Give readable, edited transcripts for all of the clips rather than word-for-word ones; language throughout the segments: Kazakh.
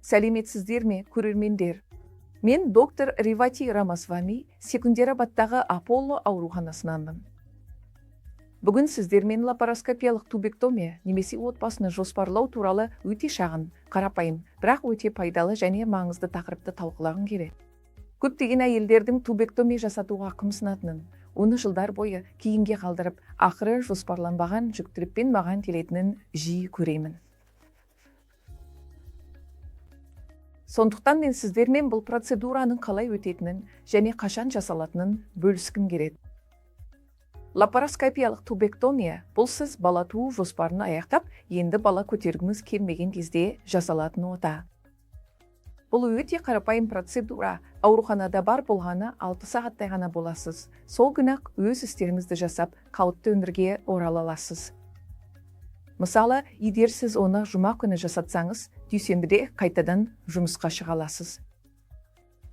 Сәлеметсіздер ме, көрермендер? Мен доктор Ревати Рамасвами, Секундерабадтағы Аполло ауруханасынанмын. Бүгін сіздермен лапароскопиялық тубектомия немесе отбасыны жоспарлау туралы өте шағын, қарапайым, бірақ өте пайдалы және маңызды тақырыпты талқылағым келеді. Көптеген әйелдердің тубектомия жасатуға қымсынатынын, оны жылдар бойы кейінге қалдырып, ақыры жоспарланбаған жүктілікпен маған келетінін жиі көремін. Сондықтан мен сіздермен бұл процедураның қалай өтетінін және қашан жасалатынын бөліскім келеді. Лапароскопиялық тубектомия бұл сіз бала туу жоспарын аяқтап, енді бала көтергіңіз келмеген кезде жасалатын ота. Бұл өте қарапайым процедура, ауруханада бар болғаны 6 сағаттай ғана боласыз. Сол күні-ақ өз істеріңізді жасап, қалыпты өмірге орала аласыз. Мысалы, егер сіз оны жұма күні жасатсаңыз, дүйсенбіде қайтадан жұмысқа шыға аласыз.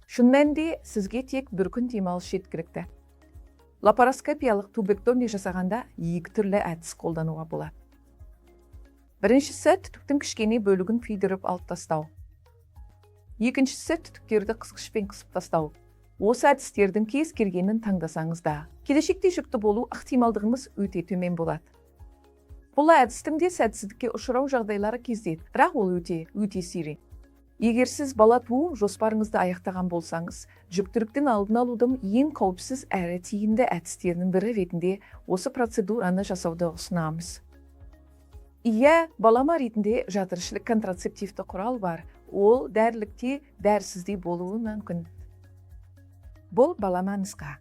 Шын мәнінде сізге тек бір күн демалыс жеткілікті. Лапароскопиялық тубектомия жасағанда екі түрлі әдіс қолдануға болады. Біріншісі түтіктің кішкене бөлігін күйдіріп алып тастау. Екіншісі түтіктерді қысқышпен қысып тастау. Осы әдістердің кез келгенін таңдасаңыз да, келешекте жүкті болу ықтималдығыңыз өте төмен болады. Бұл әдістің де сәтсіздікке ұшырау жағдайлары кездейді, бірақ ол өте сирек. Егер сіз бала туу жоспарыңызды аяқтаған болсаңыз, жүктіліктің алдын алудың ең қауіпсіз әрі тиімді әдістерінің бірі ретінде осы процедураны жасауды ұсынамыз. Иә, балама ретінде жатыршылық контрацептивті құрал бар, ол дәрілікте дәрісізде болуы мүмкін. Бұл баламаңызға.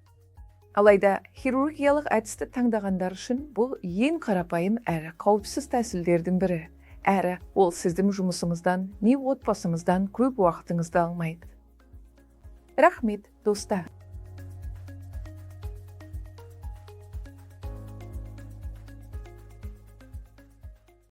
Алайда хирургиялық әдісті таңдағандар үшін бұл ең қарапайым әрі қауіпсіз тәсілдердің бірі. Әрі ол сіздің жұмысыңыздан, не отбасыңыздан көп уақытыңызды алмайды. Рахмет, достар.